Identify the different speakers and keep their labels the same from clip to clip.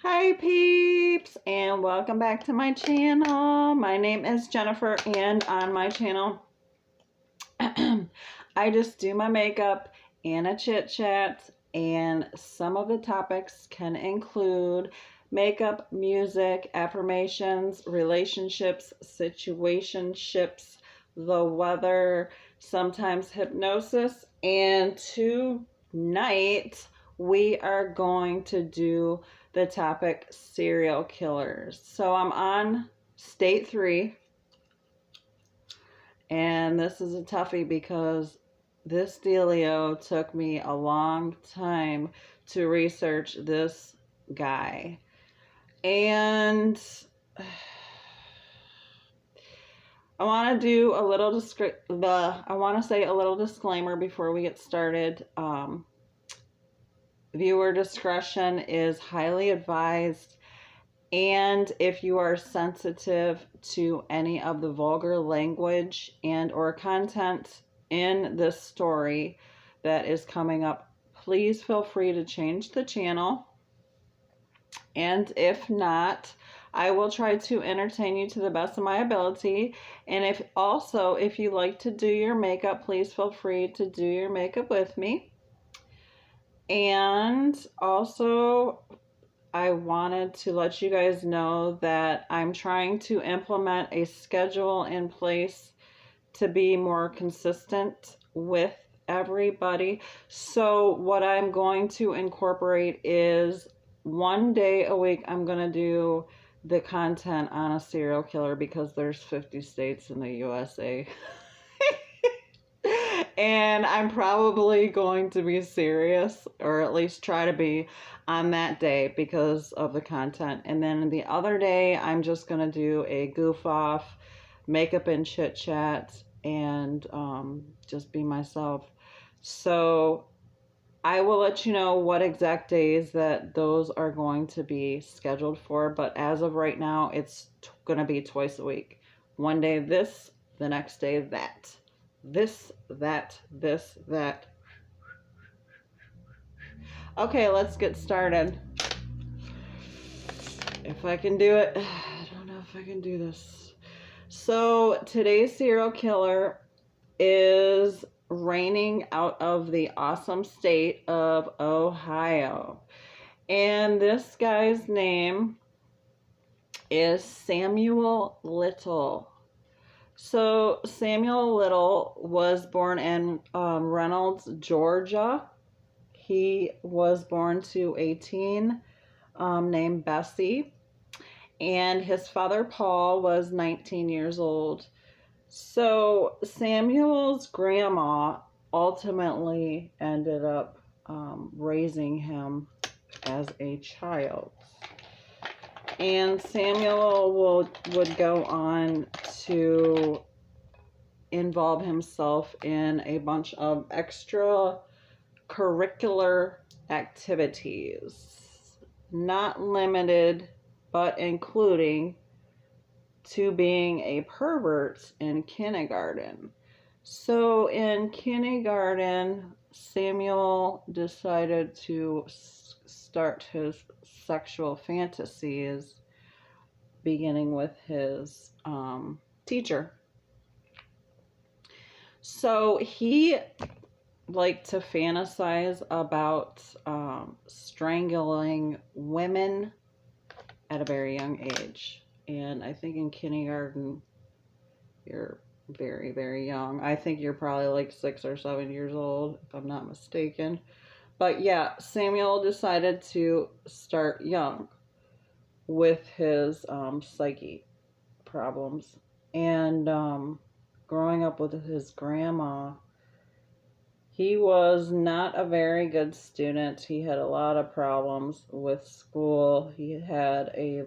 Speaker 1: Hi peeps, and welcome back to my channel. My name is Jennifer, and on my channel I just do my makeup and a chit chat, and some of the topics can include makeup, music, affirmations, relationships, situationships, the weather, sometimes hypnosis, and tonight we are going to do the topic serial killers. So I'm on state 3, and this is a toughie because this dealio took me a long time to research this guy. And I want to do a little I want to say a little disclaimer before we get started. Viewer discretion is highly advised, and if you are sensitive to any of the vulgar language and or content in this story that is coming up, please feel free to change the channel. And if not, I will try to entertain you to the best of my ability. And if you like to do your makeup, please feel free to do your makeup with me. And also, I wanted to let you guys know that I'm trying to implement a schedule in place to be more consistent with everybody. So what I'm going to incorporate is one day a week I'm going to do the content on a serial killer, because there's 50 states in the USA. And I'm probably going to be serious, or at least try to be, on that day because of the content. And then the other day, I'm just going to do a goof off, makeup and chit chat, and just be myself. So I will let you know what exact days that those are going to be scheduled for. But as of right now, it's going to be twice a week. One day this, the next day that. This, that, this, that. Okay, let's get started. If I can do it. I don't know if I can do this. So today's serial killer is reigning out of the awesome state of Ohio. And this guy's name is Samuel Little. So Samuel Little was born in Reynolds, Georgia. He was born to a teen named Bessie, and his father Paul was 19 years old. So Samuel's grandma ultimately ended up raising him as a child. And Samuel would go on to involve himself in a bunch of extracurricular activities, not limited, but including to being a pervert in kindergarten. So in kindergarten, Samuel decided to start his sexual fantasies, beginning with his teacher. So he liked to fantasize about strangling women at a very young age. And I think in kindergarten, you're very, very young. I think you're probably like 6 or 7 years old, if I'm not mistaken. But yeah, Samuel decided to start young with his psyche problems. And growing up with his grandma, he was not a very good student. He had a lot of problems with school. He had a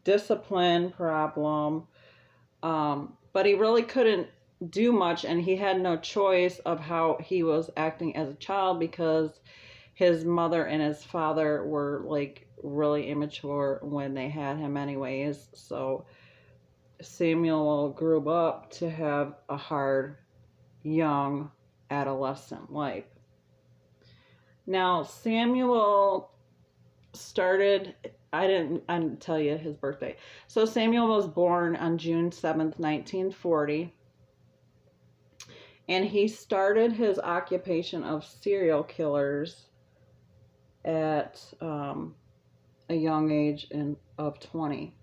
Speaker 1: discipline problem, but he really couldn't do much, and he had no choice of how he was acting as a child, because his mother and his father were like really immature when they had him anyways. So Samuel grew up to have a hard young adolescent life. Now Samuel started, I didn't tell you his birthday. So Samuel was born on June 7th, 1940. And he started his occupation of serial killers at a young age of 20.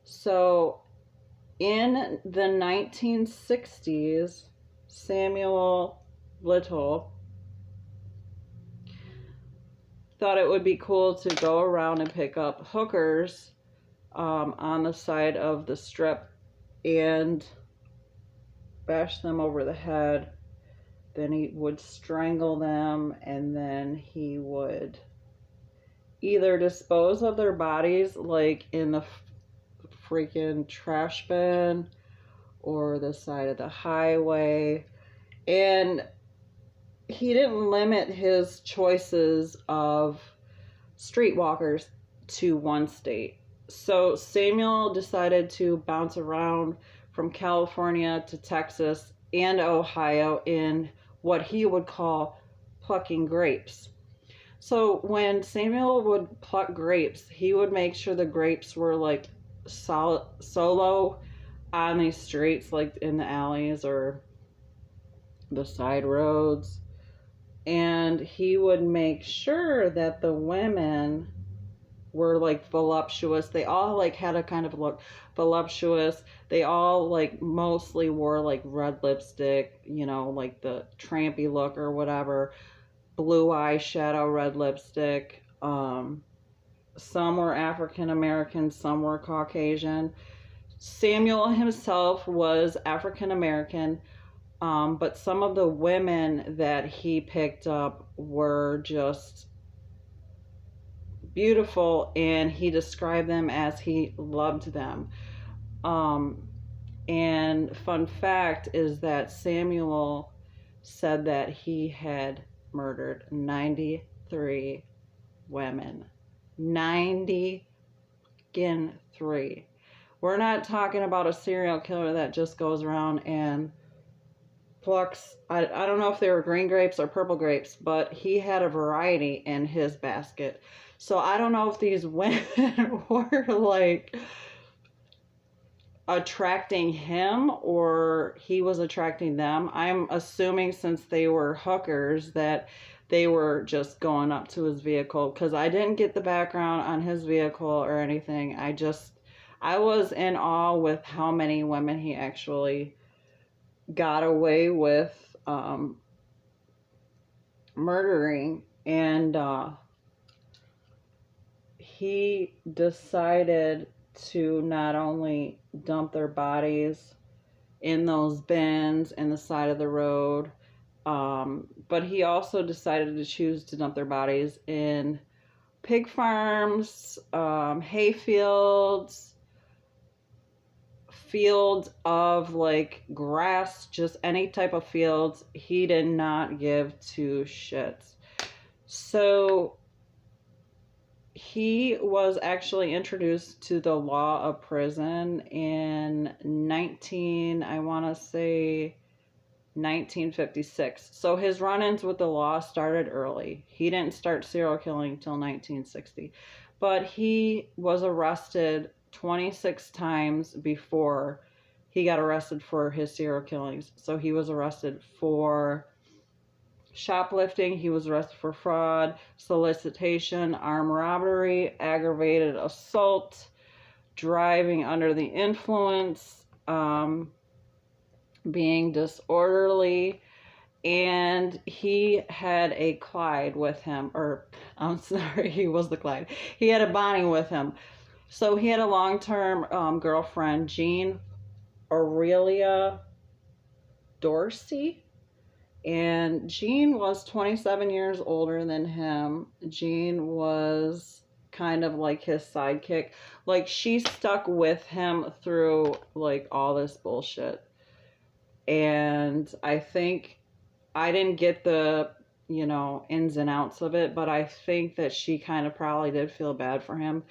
Speaker 1: So in the 1960s, Samuel Little thought it would be cool to go around and pick up hookers on the side of the strip and bash them over the head. Then he would strangle them, and then he would either dispose of their bodies like in the freaking trash bin or the side of the highway. And he didn't limit his choices of streetwalkers to one state. So Samuel decided to bounce around from California to Texas and Ohio in what he would call plucking grapes. So when Samuel would pluck grapes, he would make sure the grapes were like solo on these streets, like in the alleys or the side roads. And he would make sure that the women were like voluptuous. They all like had a kind of look voluptuous. They all like mostly wore like red lipstick, you know, like the trampy look or whatever. Blue eyeshadow, red lipstick. Some were African American, some were Caucasian. Samuel himself was African American, but some of the women that he picked up were just beautiful, and he described them as he loved them. And fun fact is that Samuel said that he had murdered 93 women. 93. We're not talking about a serial killer that just goes around and plucks, I don't know if they were green grapes or purple grapes, but he had a variety in his basket. So I don't know if these women were like attracting him or he was attracting them. I'm assuming since they were hookers that they were just going up to his vehicle, because I didn't get the background on his vehicle or anything. I was in awe with how many women he actually got away with murdering. And he decided to not only dump their bodies in those bins in the side of the road, but he also decided to choose to dump their bodies in pig farms, hay fields, fields of like grass, just any type of fields. He did not give two shits. So he was actually introduced to the law of prison in 1956. So his run-ins with the law started early. He didn't start serial killing until 1960. But he was arrested 26 times before he got arrested for his serial killings. So he was arrested for shoplifting, he was arrested for fraud, solicitation, armed robbery, aggravated assault, driving under the influence, being disorderly, and he had a Clyde with him, or I'm sorry, he was the Clyde. He had a Bonnie with him. So he had a long-term girlfriend, Jean Aurelia Dorsey. And Jean was 27 years older than him. Jean was kind of like his sidekick. Like, she stuck with him through like all this bullshit. And I think I didn't get the, ins and outs of it, but I think that she kind of probably did feel bad for him,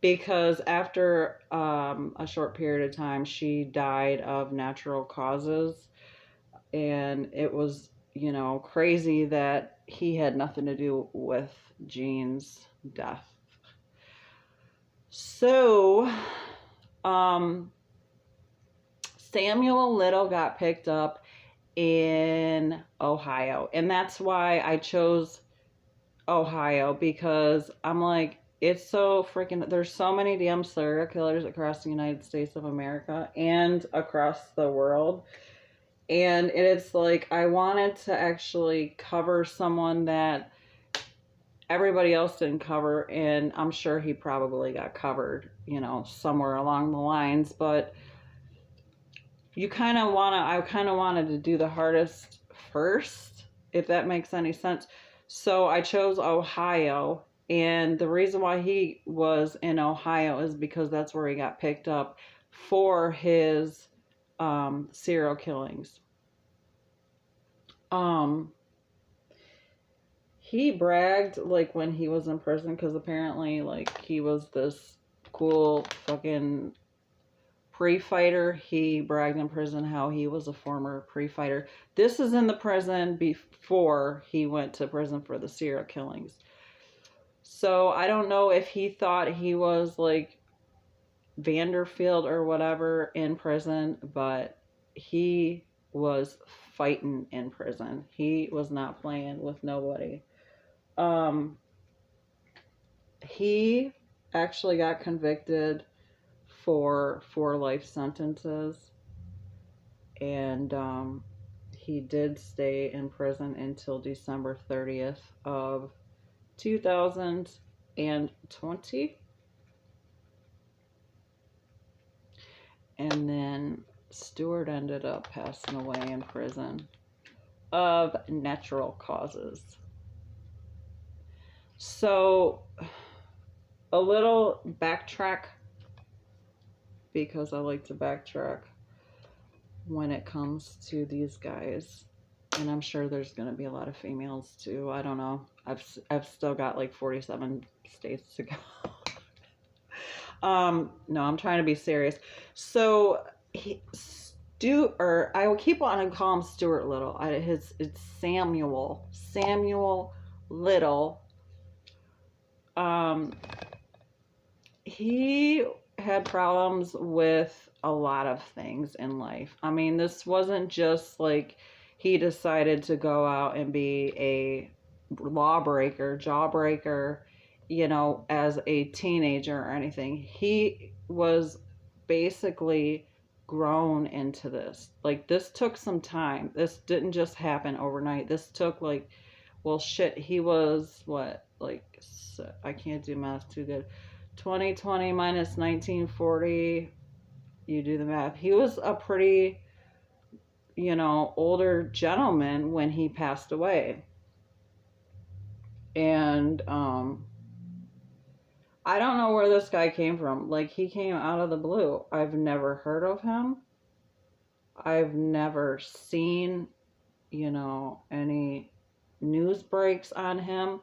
Speaker 1: because after a short period of time, she died of natural causes. And it was, crazy that he had nothing to do with Jean's death. So, Samuel Little got picked up in Ohio. And that's why I chose Ohio, because I'm like, it's so freaking, there's so many damn serial killers across the United States of America and across the world. And it's like, I wanted to actually cover someone that everybody else didn't cover. And I'm sure he probably got covered, you know, somewhere along the lines. But I kind of wanted to do the hardest first, if that makes any sense. So I chose Ohio, and the reason why he was in Ohio is because that's where he got picked up for his serial killings. He bragged like when he was in prison, because apparently like he was this cool fucking pre-fighter. He bragged in prison how he was a former pre-fighter. This is in the prison before he went to prison for the serial killings. So I don't know if he thought he was like Vanderfield or whatever in prison, but he was fighting in prison. He was not playing with nobody. He actually got convicted for 4 life sentences, and he did stay in prison until December 30th of 2020. And then Stewart ended up passing away in prison of natural causes. So, a little backtrack, because I like to backtrack when it comes to these guys. And I'm sure there's going to be a lot of females too. I don't know. I've still got like 47 states to go. No, I'm trying to be serious. So, I will keep on calling him Stuart Little. It's Samuel Little. He had problems with a lot of things in life. I mean, this wasn't just like he decided to go out and be a jawbreaker, you know, as a teenager or anything. He was basically grown into this. Like, this took some time. This didn't just happen overnight. This took like, well, shit, he was what, like, I can't do math too good. 2020 minus 1940, you do the math. He was a pretty, you know, older gentleman when he passed away. And I don't know where this guy came from. Like, he came out of the blue. I've never heard of him. I've never seen, you know, any news breaks on him.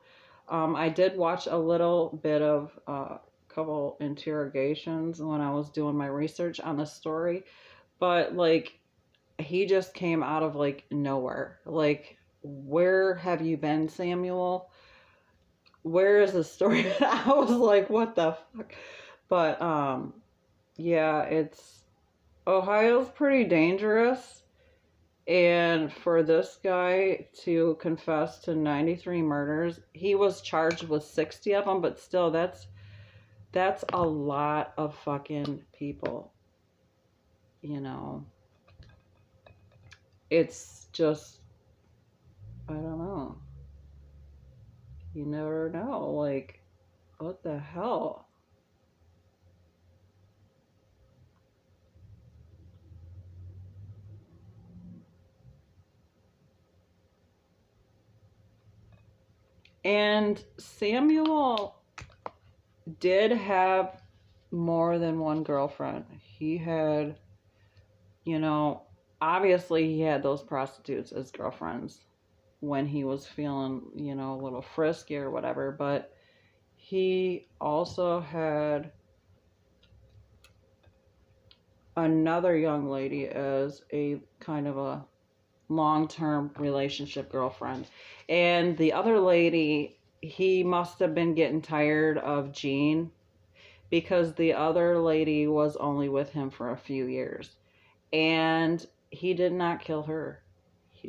Speaker 1: I did watch a little bit of couple interrogations when I was doing my research on the story, but like, he just came out of like nowhere. Like, where have you been, Samuel? Where is the story? I was like, what the fuck? But yeah, Ohio's pretty dangerous, and for this guy to confess to 93 murders, he was charged with 60 of them, but still, that's a lot of fucking people, you know. It's just, I don't know. You never know. Like, what the hell? And Samuel did have more than one girlfriend. He had, you know, obviously he had those prostitutes as girlfriends when he was feeling, you know, a little frisky or whatever, but he also had another young lady as a kind of a long-term relationship girlfriend. And the other lady, he must have been getting tired of Jean, because the other lady was only with him for a few years. And he did not kill her.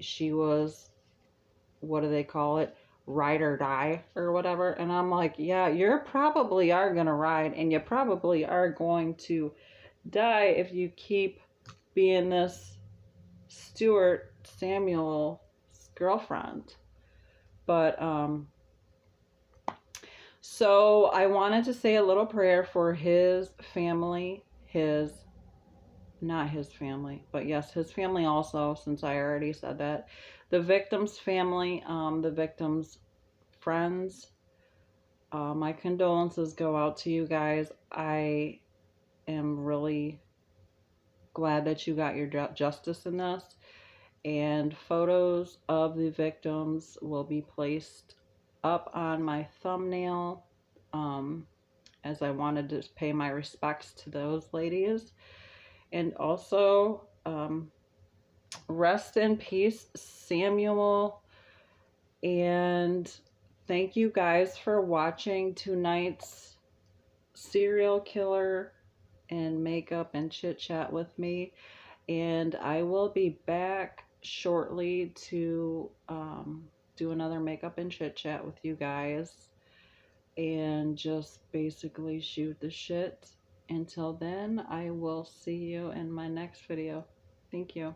Speaker 1: She was, what do they call it? Ride or die or whatever. And I'm like, yeah, you probably are going to ride and you probably are going to die if you keep being this Stuart Samuel's girlfriend. But, so I wanted to say a little prayer for his family, not his family, but yes, his family also, since I already said that. The victim's family, the victim's friends. My condolences go out to you guys. I am really glad that you got your justice in this. And photos of the victims will be placed up on my thumbnail, as I wanted to pay my respects to those ladies. And also, rest in peace, Samuel. And thank you guys for watching tonight's serial killer and makeup and chit chat with me. And I will be back shortly to do another makeup and chit chat with you guys and just basically shoot the shit. Until then, I will see you in my next video. Thank you.